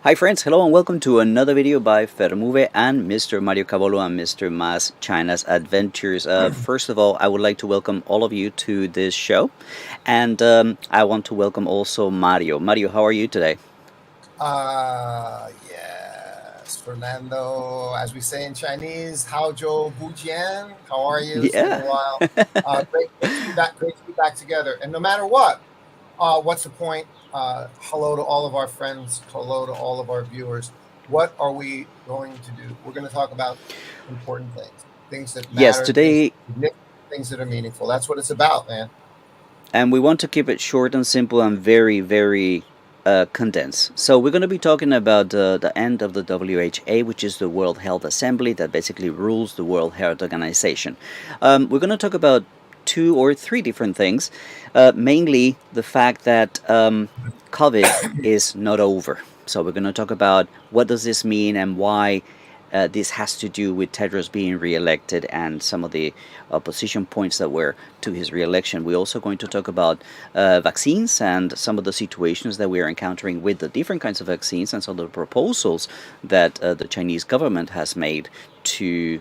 Hi friends, hello and welcome to another video by Fermuve and Mr. Mario Cavolo and Mr. Mas China's Adventures. First of all, I would like to welcome all of you to this show, and I want to welcome also Mario. Mario, how are you today? Yes, Fernando. As we say in Chinese, Hao Zhou Bujian. How are you? It's been a Yeah. while. Great to be back. Great to be back together. And no matter what's the point? Hello to all of our friends. Hello to all of our viewers. What are we going to do? We're going to talk about important things, things that Yes, matter, today, things that are meaningful. That's what it's about, man. and we want to keep it short and simple and very condensed. So we're going to be talking about the end of the WHA, which is the World Health Assembly that basically rules the World Health Organization. We're going to talk about two or three different things, mainly the fact that COVID is not over. So we're going to talk about what does this mean and why this has to do with TEDROS being re-elected and some of the opposition points that were to his re-election. We're also going to talk about vaccines and some of the situations that we are encountering with the different kinds of vaccines and some of the proposals that the Chinese government has made to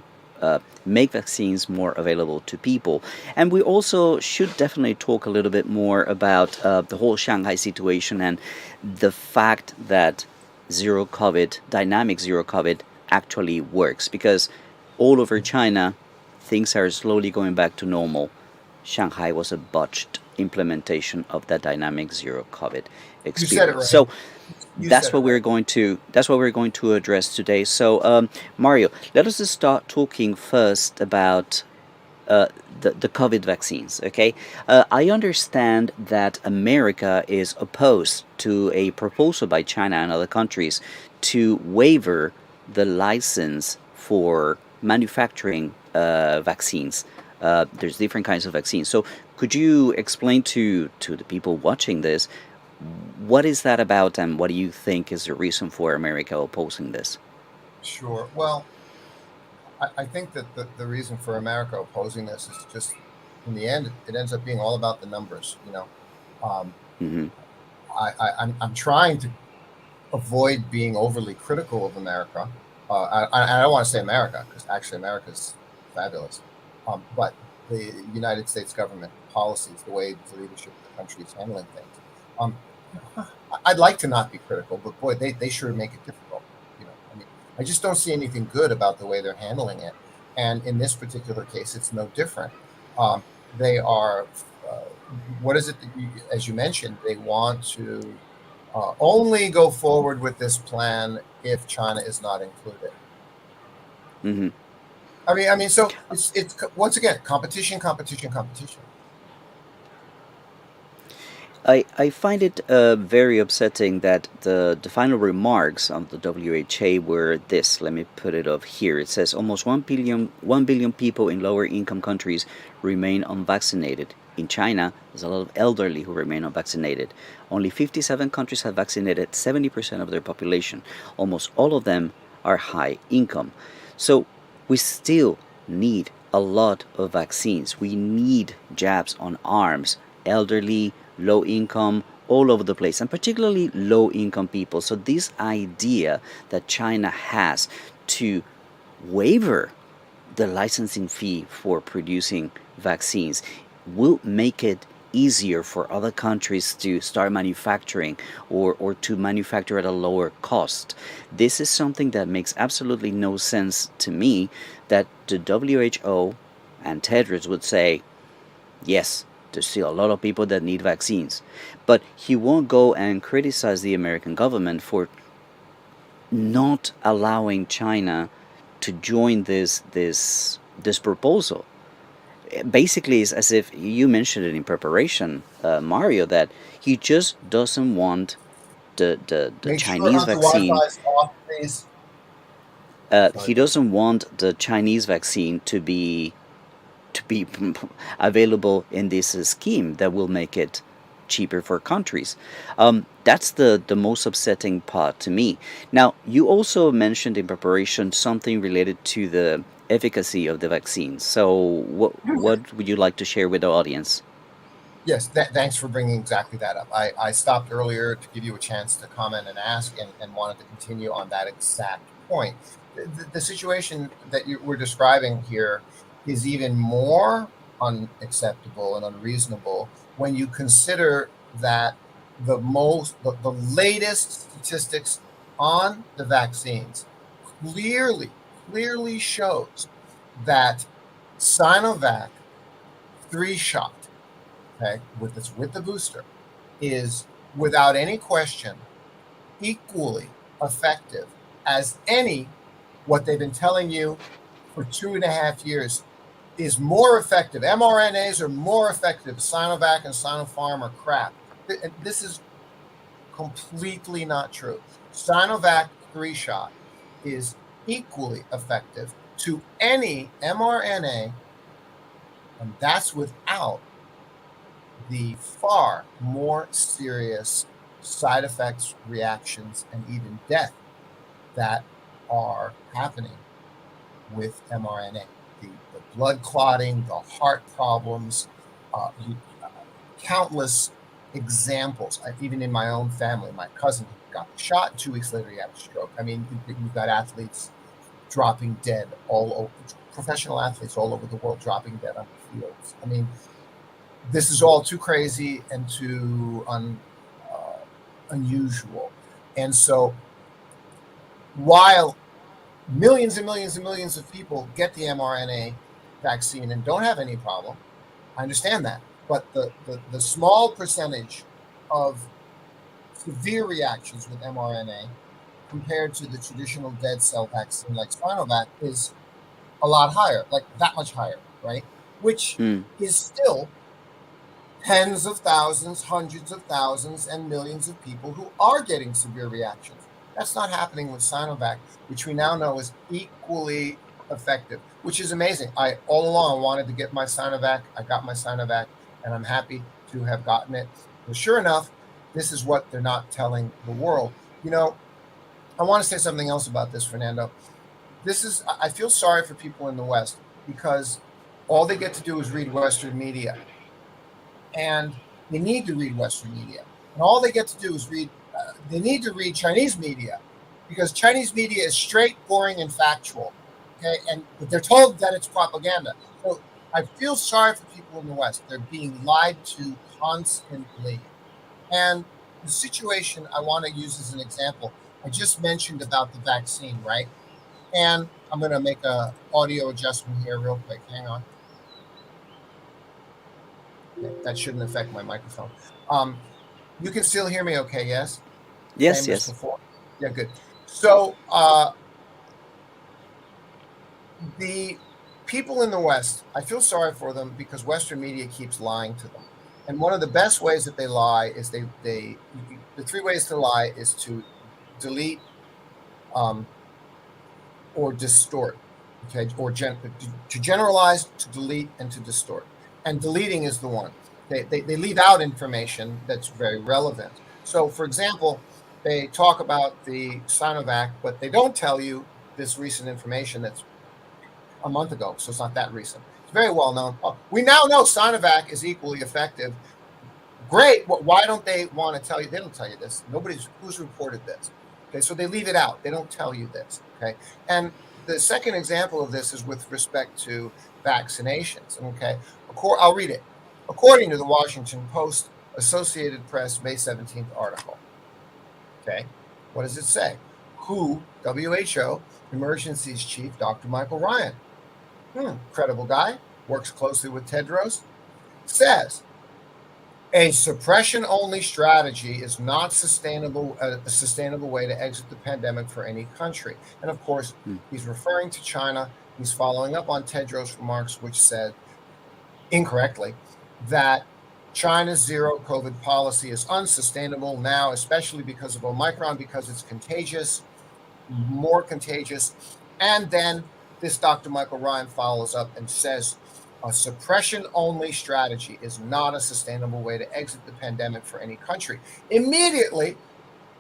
make vaccines more available to people. And we also should definitely talk a little bit more about the whole Shanghai situation and the fact that zero COVID, dynamic zero COVID, actually works because all over China, things are slowly going back to normal. Shanghai was a botched implementation of that dynamic zero COVID You said it experience. right. So You said it right. that's what we're going to address today. So Mario, let us just start talking first about uh, the COVID vaccines. Okay, I understand that America is opposed to a proposal by China and other countries to waiver the license for manufacturing vaccines. There's different kinds of vaccines. So could you explain to the people watching this what is that about, and what do you think is the reason for America opposing this? Sure. Well, I think that the reason for America opposing this is just, in the end, it ends up being all about the numbers. Um, Hmm. I'm trying to avoid being overly critical of America. I don't want to say America because actually America's fabulous, but the United States government policies, the way the leadership of the country is handling things. Um, I'd like to not be critical, but boy, they sure make it difficult. I mean, I just don't see anything good about the way they're handling it. And in this particular case, it's no different. They are, uh, what is it that as you mentioned, they want to only go forward with this plan if China is not included. Hmm. So it's once again competition, competition, competition. I find it very upsetting that the final remarks of the WHA were this. Let me put it up here. It says almost 1 billion people in lower income countries remain unvaccinated. In China, there's a lot of elderly who remain unvaccinated. Only 57 countries have vaccinated 70% of their population. Almost all of them are high income. So we still need a lot of vaccines. We need jabs on arms, elderly, low income, all over the place, and particularly low income people. So, this idea that China has to waiver the licensing fee for producing vaccines will make it easier for other countries to start manufacturing or to manufacture at a lower cost. This is something that makes absolutely no sense to me that the WHO and TEDROS would say, yes, there's still a lot of people that need vaccines. But he won't go and criticize the American government for not allowing China to join this proposal. Basically, it's as if you mentioned it in preparation, Mario, that he just doesn't want the Make sure Chinese Hunter vaccine. Wi-Fi is off, please. Sorry. He doesn't want the Chinese vaccine to be available in this scheme that will make it cheaper for countries. That's the most upsetting part to me. Now, you also mentioned in preparation something related to the efficacy of the vaccine. So, what would you like to share with the audience? Yes, thanks for bringing exactly that up. I stopped earlier to give you a chance to comment and ask, and wanted to continue on that exact point. The situation that we're describing here is even more unacceptable and unreasonable when you consider that the latest statistics on the vaccines clearly clearly shows that Sinovac 3-shot, okay, with the booster, is without any question equally effective as any what they've been telling you for 2.5 years is more effective. mRNAs are more effective. Sinovac and Sinopharm are crap. This is completely not true. Sinovac 3-shot is equally effective to any mRNA, and that's without the far more serious side effects, reactions, and even death that are happening with mRNA. The blood clotting, the heart problems, countless examples. Even in my own family, my cousin got shot, 2 weeks later he had a stroke. I mean, you've got athletes dropping dead all over, professional athletes all over the world dropping dead on the fields. I mean, this is all too crazy and too unusual. And so while millions and millions and millions of people get the mRNA vaccine and don't have any problem, I understand that. But the small percentage of severe reactions with mRNA compared to the traditional dead cell vaccine like Sinovac is a lot higher, like that much higher, right? Which is still tens of thousands, hundreds of thousands, and millions of people who are getting severe reactions. That's not happening with Sinovac, which we now know is equally effective, which is amazing. I all along wanted to get my Sinovac. I got my Sinovac, and I'm happy to have gotten it. But sure enough, this is what they're not telling the world. You know, I want to say something else about this, Fernando. I feel sorry for people in the West because all they get to do is read Western media. And they need to read Western media. And all they get to do is they need to read Chinese media because Chinese media is straight, boring, and factual. Okay. But they're told that it's propaganda. So I feel sorry for people in the West. They're being lied to constantly. And the situation I want to use as an example, I just mentioned about the vaccine, right? And I'm going to make an audio adjustment here real quick. Hang on. Okay, that shouldn't affect my microphone. You can still hear me okay, yes? Yes, Same as yes. before? Yeah, good. So the people in the West, I feel sorry for them because Western media keeps lying to them. And one of the best ways that they lie is the 3 ways to lie is to delete or distort, okay, or to generalize, to delete, and to distort. And deleting is the one. They leave out information that's very relevant. So, for example, they talk about the Sinovac, but they don't tell you this recent information that's a month ago, so it's not that recent. It's very well known. Oh, we now know Sinovac is equally effective. Great. Well, why don't they want to tell you? They don't tell you this. Who's reported this. Okay, so they leave it out. They don't tell you this. Okay, and the second example of this is with respect to vaccinations. Okay, I'll read it. According to the Washington Post, Associated Press, May 17th article. Okay, what does it say? WHO Emergencies Chief Dr. Michael Ryan, credible guy, works closely with TEDROS, says a suppression-only strategy is not a sustainable way to exit the pandemic for any country. And of course, he's referring to China. He's following up on Tedros' remarks, which said, incorrectly, that China's zero COVID policy is unsustainable now, especially because of Omicron, because it's contagious, more contagious. And then this Dr. Michael Ryan follows up and says, a suppression-only strategy is not a sustainable way to exit the pandemic for any country. Immediately,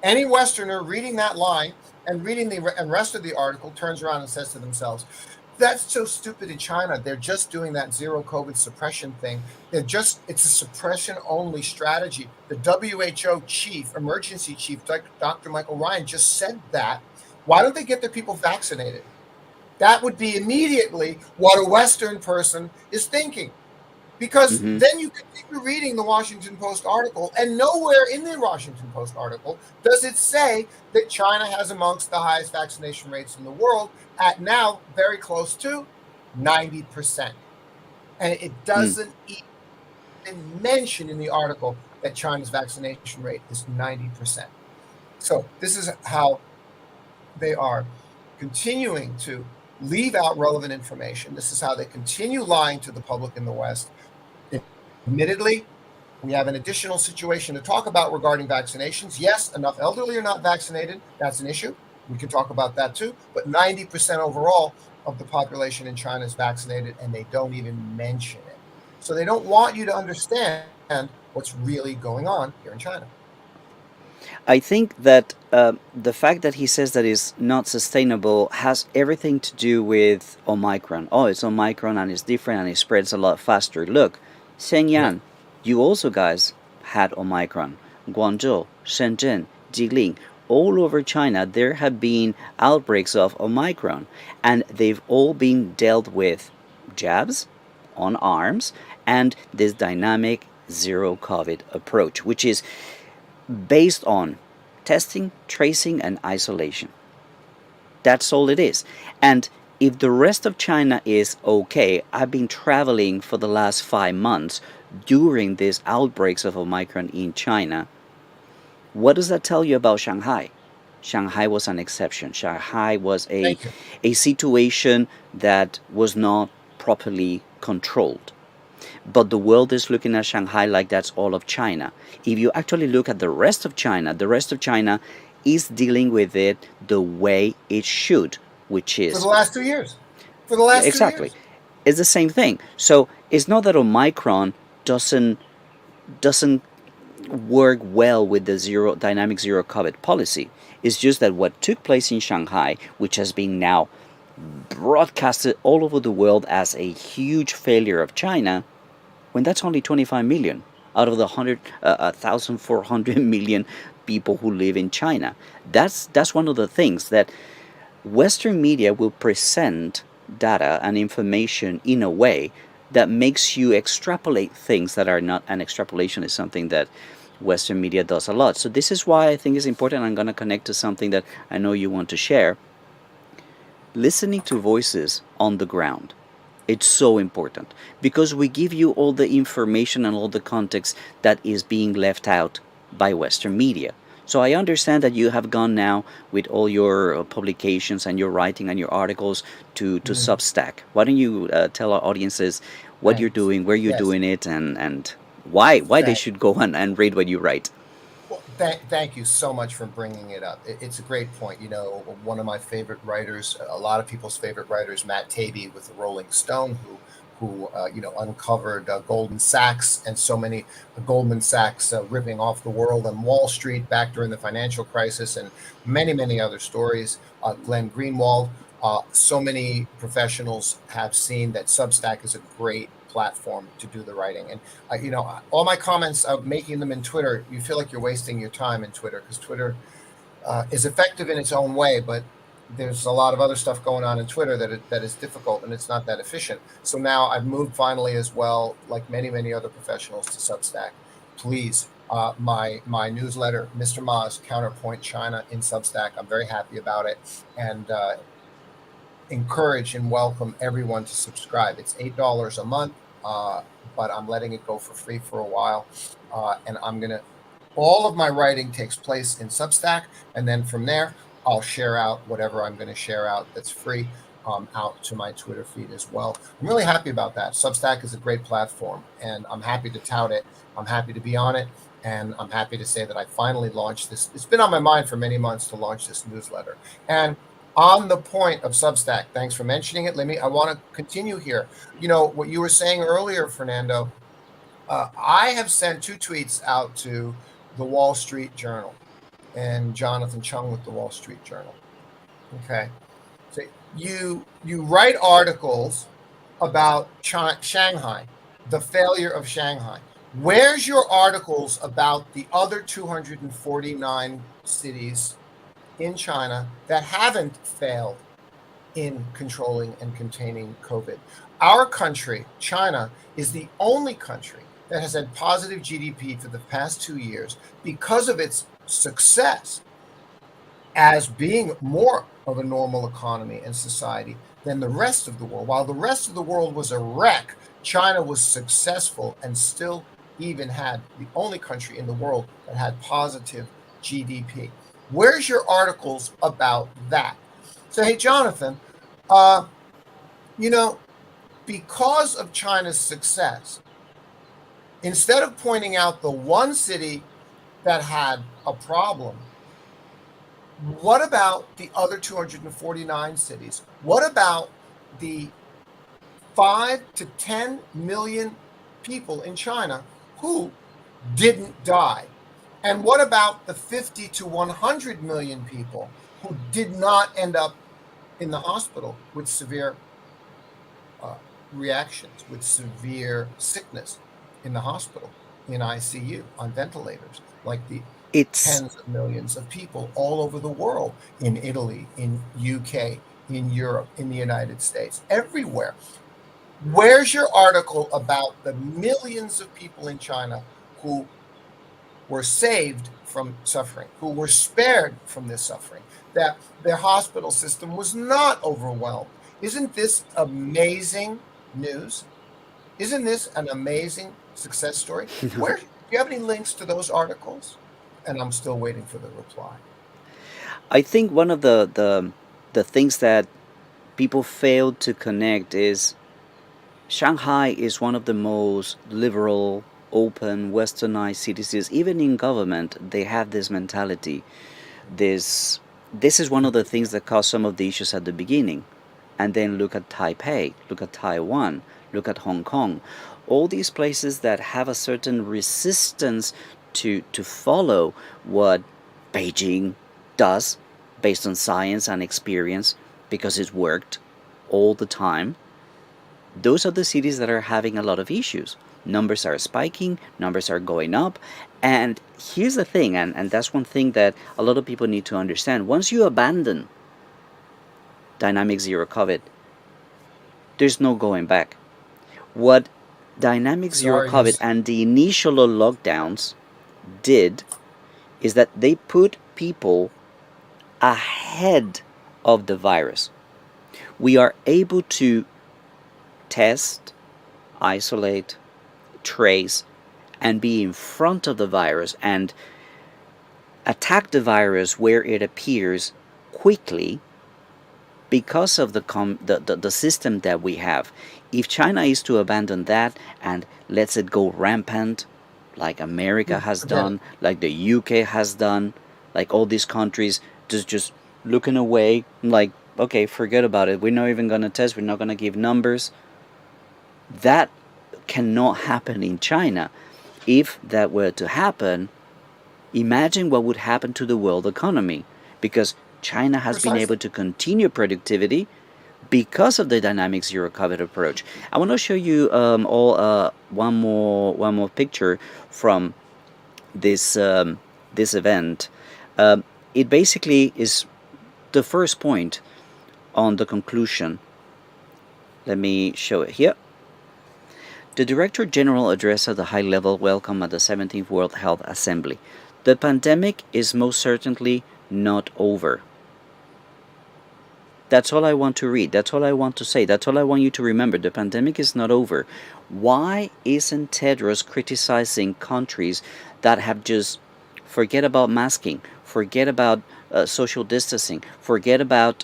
any Westerner reading that line and reading the rest of the article turns around and says to themselves, that's so stupid in China. They're just doing that zero COVID suppression thing. It's a suppression only strategy. The WHO chief, emergency chief, Dr. Michael Ryan, just said that. Why don't they get their people vaccinated? That would be immediately what a Western person is thinking. Because Mm-hmm. then you continue reading the Washington Post article, and nowhere in the Washington Post article does it say that China has amongst the highest vaccination rates in the world, at now very close to 90%. And it Mm. doesn't even mention in the article that China's vaccination rate is 90%. So this is how they are continuing to leave out relevant information. This is how they continue lying to the public in the West. Admittedly, we have an additional situation to talk about regarding vaccinations. Yes, enough elderly are not vaccinated. That's an issue. We can talk about that too. But 90% overall of the population in China is vaccinated, and they don't even mention it. So they don't want you to understand what's really going on here in China. I think that the fact that he says that is not sustainable has everything to do with Omicron. Oh, it's Omicron and it's different and it spreads a lot faster. Look, Yeah. Shenyang, you also guys had Omicron. Guangzhou, Shenzhen, Jilin, all over China, there have been outbreaks of Omicron, and they've all been dealt with jabs on arms and this dynamic zero COVID approach, which is based on testing, tracing, and isolation. That's all it is. And if the rest of China is okay, I've been traveling for the last 5 months during these outbreaks of Omicron in China. What does that tell you about Shanghai? Shanghai was an exception. Shanghai was Thank you. a situation that was not properly controlled. But the world is looking at Shanghai like that's all of China. If you actually look at the rest of China is dealing with it the way it should, which For the is last 2 years. For the yeah, last two exactly. years. It's the same thing. So it's not that Omicron doesn't work well with the zero dynamic zero COVID policy. It's just that what took place in Shanghai, which has been now broadcasted all over the world as a huge failure of China, when that's only 25 million out of the 1,400 million people who live in China. That's one of the things that Western media will present data and information in a way that makes you extrapolate things that are not, and extrapolation is something that Western media does a lot. So this is why I think it's important. I'm going to connect to something that I know you want to share. Listening to voices on the ground, it's so important because we give you all the information and all the context that is being left out by Western media. So I understand that you have gone now with all your publications and your writing and your articles to Mm, Substack. Why don't you tell our audiences what you're thanks. doing, where you're Yes. doing it, and why they Thank should go and read what you write. Well, thank you so much for bringing it up. It's a great point. One of my favorite writers, a lot of people's favorite writers, Matt Taibbi with the Rolling Stone, who uncovered Goldman Sachs and so many Goldman Sachs ripping off the world and Wall Street back during the financial crisis, and many many other stories. Glenn Greenwald. So many professionals have seen that Substack is a great platform to do the writing. And all my comments of making them in Twitter, you feel like you're wasting your time in Twitter, because Twitter is effective in its own way, but there's a lot of other stuff going on in Twitter that is difficult, and it's not that efficient. So now I've moved finally as well, like many many other professionals, to Substack. Please, my newsletter, Mr. Ma's Counterpoint China, in Substack. I'm very happy about it, and encourage and welcome everyone to subscribe. It's $8 a month, but I'm letting it go for free for a while, and all of my writing takes place in Substack, and then from there I'll share out whatever I'm going to share out that's free, out to my Twitter feed as well. I'm really happy about that. Substack is a great platform, and I'm happy to tout it. I'm happy to be on it, and I'm happy to say that I finally launched this. It's been on my mind for many months to launch this newsletter. And on the point of Substack, thanks for mentioning it. I want to continue here. What you were saying earlier, Fernando. I have sent 2 tweets out to the Wall Street Journal and Jonathan Chung with the Wall Street Journal. Okay. So you write articles about Shanghai, the failure of Shanghai. Where's your articles about the other 249 cities in China that haven't failed in controlling and containing COVID? Our country, China, is the only country that has had positive GDP for the past 2 years because of its success as being more of a normal economy and society than the rest of the world. While the rest of the world was a wreck, China was successful and still even had the only country in the world that had positive GDP. Where's your articles about that? So, hey, Jonathan, uh, you know, because of China's success, instead of pointing out the one city that had a problem, what about the other 249 cities? What about the 5 to 10 million people in China who didn't die? And what about the 50 to 100 million people who did not end up in the hospital with severe reactions, with severe sickness in the hospital, in ICU, on ventilators, like the It's tens of millions of people all over the world, in Italy, in UK, in Europe, in the United States, everywhere. Where's your article about the millions of people in China who were saved from suffering, who were spared from this suffering, that their hospital system was not overwhelmed? Isn't this amazing news? Isn't this an amazing success story? Where do you have any links to those articles? And I'm still waiting for the reply. I think one of the things that people fail to connect is Shanghai is one of the most liberal, open, westernized cities. Even in government, they have this mentality. This is one of the things that caused some of the issues at the beginning. And then look at Taipei, look at Taiwan, look at Hong Kong. All these places that have a certain resistance to follow what Beijing does based on science and experience because it's worked all the time. Those are the cities that are having a lot of issues. Numbers are spiking, numbers are going up. And here's the thing, and that's one thing that a lot of people need to understand. Once you abandon dynamic zero COVID, there's no going back. What dynamic zero Sorry, COVID this and the initial lockdowns did is that they put people ahead of the virus. We are able to test, isolate, trace, and be in front of the virus and attack the virus where it appears quickly because of the system that we have. If China is to abandon that and lets it go rampant, like America has forget it. done, like the UK has done, like all these countries just looking away, like, okay, forget about it. We're not even going to test, we're not going to give numbers. That cannot happen in China. If that were to happen, imagine what would happen to the world economy, because China has been able Precisely. to continue productivity because of the dynamic zero COVID approach. I want to show you all one more picture from this event. It basically is the first point on the conclusion. Let me show it here. The Director General addressed at the high level welcome at the 17th World Health Assembly. The pandemic is most certainly not over. That's all I want to read. That's all I want to say. That's all I want you to remember. The pandemic is not over. Why isn't TEDROS criticizing countries that have just forget about masking, forget about social distancing, forget about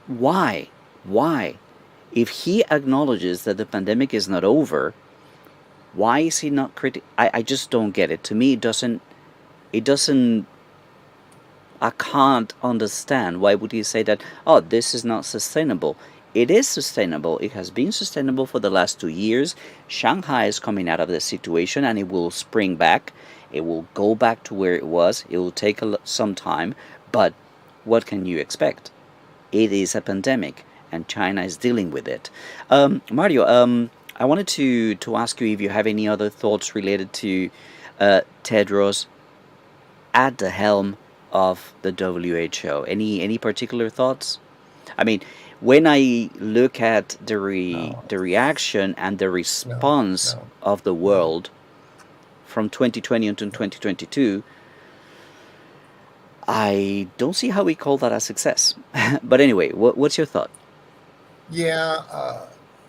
why? Why? If he acknowledges that the pandemic is not over, why is he not I just don't get it. To me, it doesn't, I can't understand why would he say that, oh, this is not sustainable. It is sustainable. It has been sustainable for the last 2 years. Shanghai is coming out of the situation and it will spring back. It will go back to where it was. It will take some time, but what can you expect? it is a pandemic, and China is dealing with it. Mario, I wanted to ask you if you have any other thoughts related to Tedros at the helm of the WHO. Any particular thoughts? I mean, when I look at No, the reaction and the no, response no, of the no. world from 2020 until 2022, I don't see how we call that a success. But anyway, what's your thought? Yeah,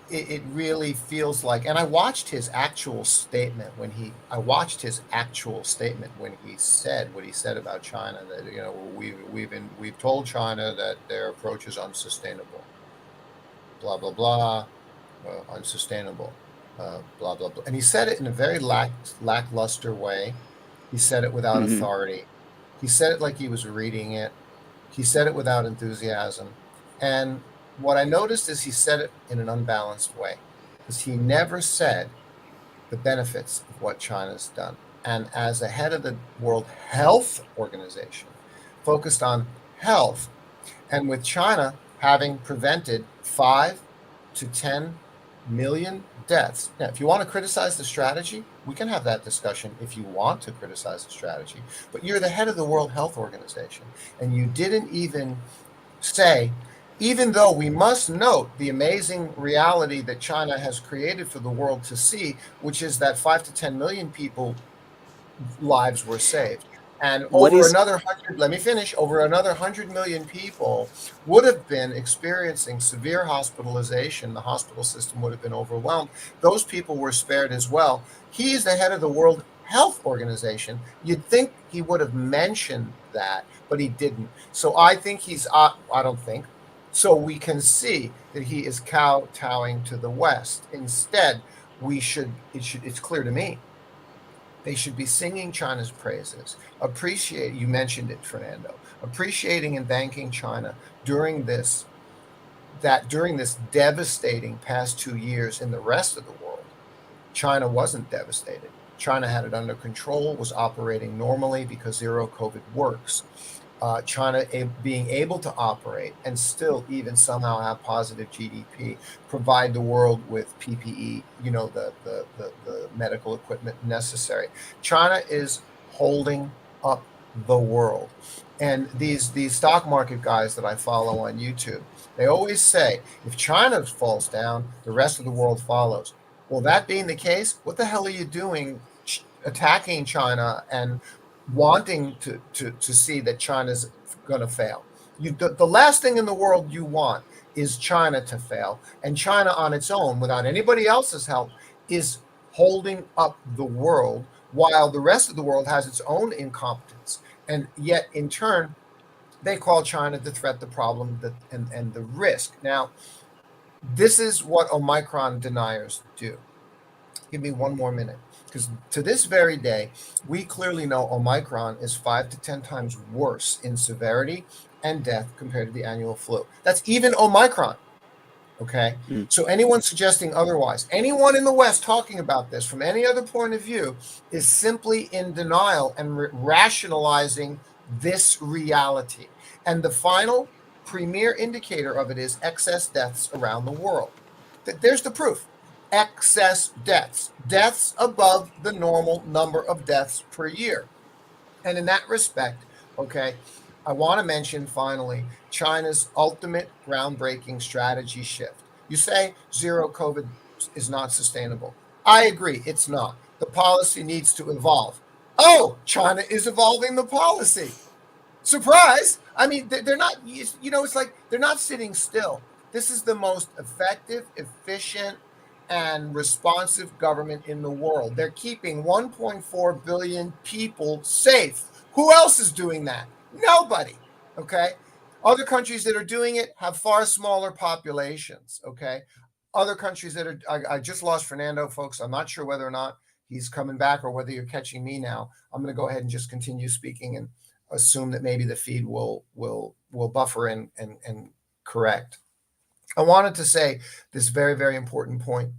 it really feels like, and I watched his actual statement when I watched his actual statement when he said what he said about China, that, we've told China that their approach is unsustainable, blah blah blah, unsustainable, blah blah blah, and he said it in a very lackluster way. He said it without Hmm. authority. He said it like he was reading it. He said it without enthusiasm. And what I noticed is he said it in an unbalanced way, because he never said the benefits of what China's done. And as a head of the World Health Organization, focused on health, and with China having prevented 5 to 10 million deaths. Now, if you want to criticize the strategy, we can have that discussion if you want to criticize the strategy. But you're the head of the World Health Organization, and you didn't even say, even though we must note the amazing reality that China has created for the world to see, which is that 5 to 10 million people lives were saved. And What is let me finish, over another 100 million people would have been experiencing severe hospitalization. The hospital system would have been overwhelmed. Those people were spared as well. He is the head of the World Health Organization. You'd think he would have mentioned that, but he didn't. So I think I don't think. So we can see that he is kowtowing to the West. Instead, it's clear to me they should be singing China's praises. You mentioned it, Fernando, appreciating and thanking China during this devastating past 2 years in the rest of the world. China wasn't devastated. China had it under control, was operating normally because zero COVID works. China being able to operate and still even somehow have positive GDP, provide the world with PPE, the medical equipment necessary. China is holding up the world. And these stock market guys that I follow on YouTube, they always say, if China falls down, the rest of the world follows. Well, that being the case, what the hell are you doing attacking China and wanting to see that China's going to fail? The last thing in the world you want is China to fail. And China on its own, without anybody else's help, is holding up the world while the rest of the world has its own incompetence. And yet, in turn, they call China the threat, the problem, and the risk. Now, this is what Omicron deniers do. Give me one more minute. Because to this very day, we clearly know Omicron is 5 to 10 times worse in severity and death compared to the annual flu. That's even Omicron. Okay. mm, So anyone suggesting otherwise, anyone in the West talking about this from any other point of view, is simply in denial and rationalizing this reality. And the final premier indicator of it is excess deaths around the world. There's the proof. Excess deaths above the normal number of deaths per year. And in that respect, okay, I want to mention finally China's ultimate groundbreaking strategy shift. You say zero COVID is not sustainable. I agree, it's not. The policy needs to evolve. Oh, China is evolving the policy. Surprise! I mean, they're not, it's like they're not sitting still. This is the most effective, efficient, and responsive government in the world. They're keeping 1.4 billion people safe. Who else is doing that? Nobody. Okay. Other countries that are doing it have far smaller populations. Okay. Other countries that I just lost Fernando, folks. I'm not sure whether or not he's coming back or whether you're catching me now. I'm going to go ahead and just continue speaking and assume that maybe the feed will buffer and correct. I wanted to say this very, very important point,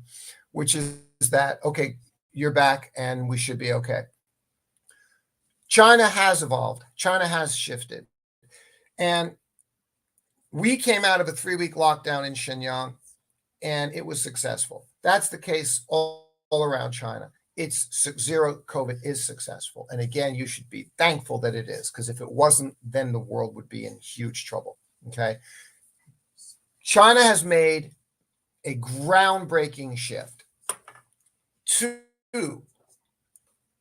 which is that, okay, you're back and we should be okay. China has evolved. China has shifted. And We came out of a 3-week lockdown in Shenyang, and it was successful. That's the case all around China. It's zero COVID is successful. And again, you should be thankful that it is, because if it wasn't, then the world would be in huge trouble. Okay. China has made a groundbreaking shift to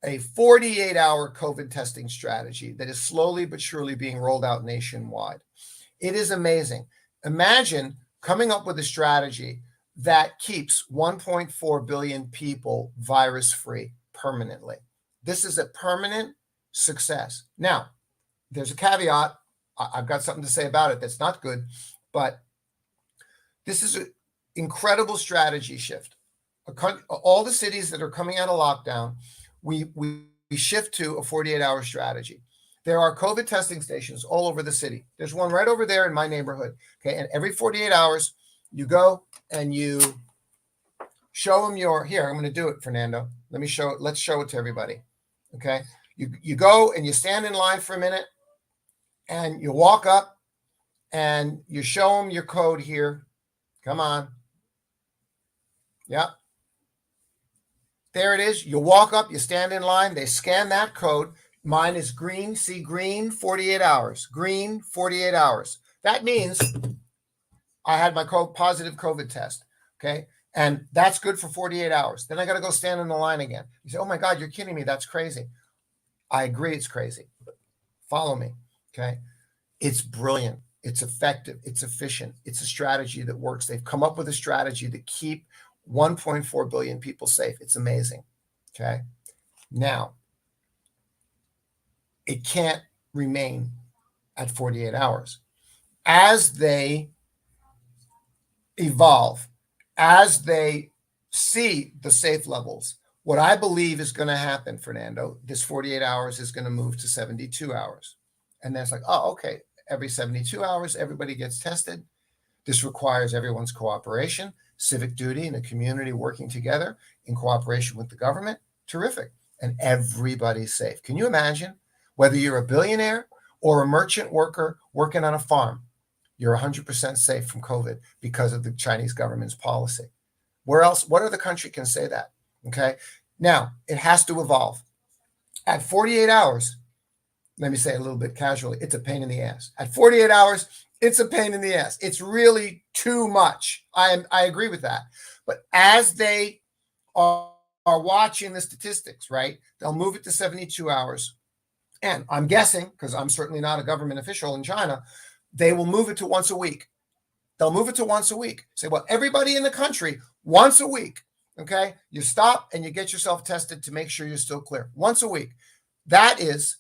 a 48-hour COVID testing strategy that is slowly but surely being rolled out nationwide. It is amazing. Imagine coming up with a strategy that keeps 1.4 billion people virus-free permanently. This is a permanent success. Now, there's a caveat. I've got something to say about it that's not good, but this is an incredible strategy shift. All the cities that are coming out of lockdown, we shift to a 48-hour strategy. There are COVID testing stations all over the city. There's one right over there in my neighborhood. Okay, and every 48 hours, you go and you show them your, here, I'm going to do it, Fernando. Let's show it to everybody. Okay. You go and you stand in line for a minute and you walk up and you show them your code here. Come on. Yep. There it is. You walk up, you stand in line, they scan that code. Mine is green. See, green, 48 hours. Green, 48 hours. That means I had my positive COVID test. Okay. And that's good for 48 hours. Then I got to go stand in the line again. You say, oh my God, you're kidding me. That's crazy. I agree. It's crazy. Follow me. Okay. It's brilliant. It's effective. It's efficient. It's a strategy that works. They've come up with a strategy to keep 1.4 billion people safe. It's amazing. Okay. Now, it can't remain at 48 hours. As they evolve, as they see the safe levels, what I believe is going to happen, Fernando, this 48 hours is going to move to 72 hours. And then it's like, oh, okay, every 72 hours, everybody gets tested. This requires everyone's cooperation, civic duty, and a community working together in cooperation with the government. Terrific. And everybody's safe. Can you imagine? Whether you're a billionaire or a merchant worker working on a farm, you're 100% safe from COVID because of the Chinese government's policy. Where else? What other country can say that? Okay. Now, it has to evolve. At 48 hours, let me say it a little bit casually, it's a pain in the ass. At 48 hours, it's a pain in the ass. It's really too much. I agree with that. But as they are watching the statistics, right, they'll move it to 72 hours. And I'm guessing, because I'm certainly not a government official in China, they will move it to once a week. They'll move it to once a week. Say, well, everybody in the country, once a week, okay? You stop and you get yourself tested to make sure you're still clear. Once a week. That is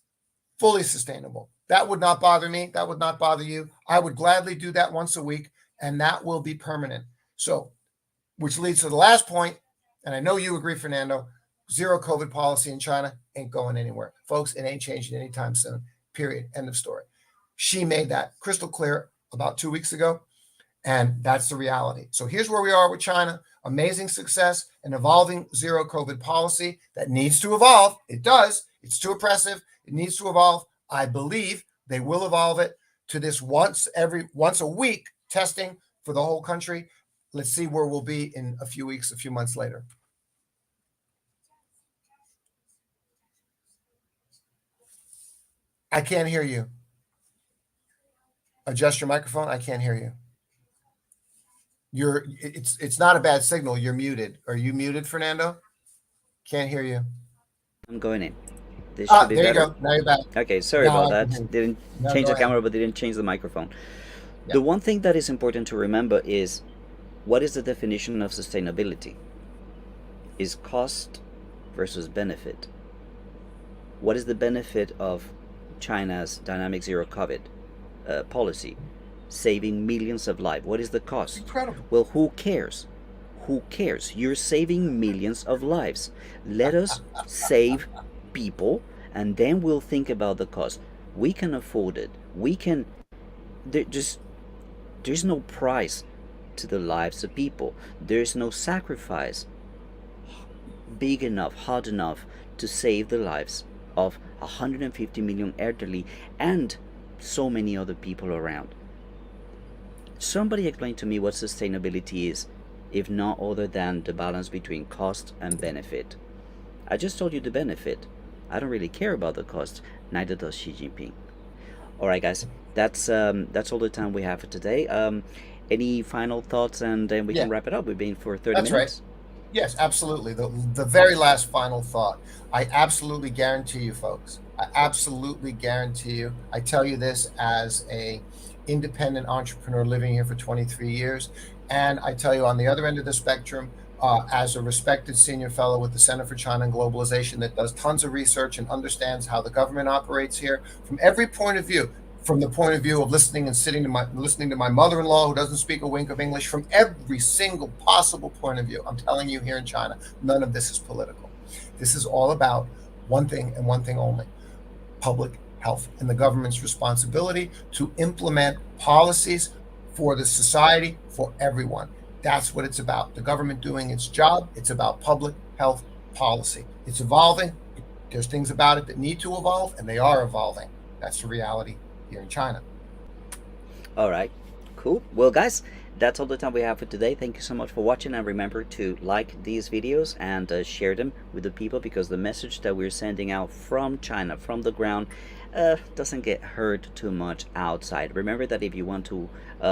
fully sustainable. That would not bother me. That would not bother you. I would gladly do that once a week, and that will be permanent. So, which leads to the last point, and I know you agree, Fernando, zero COVID policy in China ain't going anywhere. Folks, it ain't changing anytime soon. Period. End of story. She made that crystal clear about 2 weeks ago, and that's the reality. So here's where we are with China. Amazing success, an evolving zero COVID policy that needs to evolve. It does. It's too oppressive. It needs to evolve. I believe they will evolve it to this once a week testing for the whole country. Let's see where we'll be in a few weeks, a few months later. I can't hear you. Adjust your microphone. I can't hear you. It's not a bad signal. You're muted. Are you muted, Fernando? Can't hear you. I'm going in. This should be there better. You go. Now you're back. Okay, sorry Now about I can hear that. you. Didn't No, change go the ahead. camera, but didn't change the microphone. Yeah. The one thing that is important to remember is, what is the definition of sustainability? Is cost versus benefit. What is the benefit of China's dynamic zero COVID policy? Saving millions of lives. What is the cost? Incredible. Well, who cares? Who cares? You're saving millions of lives. Let us save people, and then we'll think about the cost. We can afford it. We can. There's no price to the lives of people. There's no sacrifice big enough, hard enough to save the lives of 150 million elderly and so many other people around. Somebody explain to me what sustainability is, if not other than the balance between cost and benefit. I just told you the benefit. I don't really care about the cost. Neither does Xi Jinping. All right, guys. That's all the time we have for today. Any final thoughts, and then we Yeah, can wrap it up. We've been for 30 that's right. minutes. Yes, absolutely. The very last final thought. I absolutely guarantee you, folks. I absolutely guarantee you. I tell you this as a independent entrepreneur living here for 23 years, and I tell you on the other end of the spectrum, as a respected senior fellow with the Center for China and Globalization that does tons of research and understands how the government operates here from every point of view, from the point of view of listening to my mother-in-law who doesn't speak a wink of English, from every single possible point of view. I'm telling you, here in China, none of this is political. This is all about one thing and one thing only: public health, and the government's responsibility to implement policies for the society, for everyone. That's what it's about. The government doing its job. It's about public health policy. It's evolving. There's things about it that need to evolve, and they are evolving. That's the reality here in China. All right, cool. Well, guys, that's all the time we have for today. Thank you so much for watching, and remember to like these videos and share them with the people, because the message that we're sending out from China, from the ground, doesn't get heard too much outside. Remember that if you want to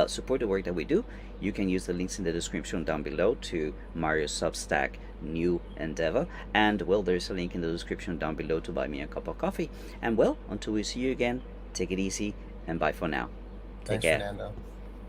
support the work that we do, you can use the links in the description down below to Mario's Substack new endeavor, and well, there's a link in the description down below to buy me a cup of coffee. And well, until we see you again, take it easy and bye for now. Take Thanks, care. Fernando.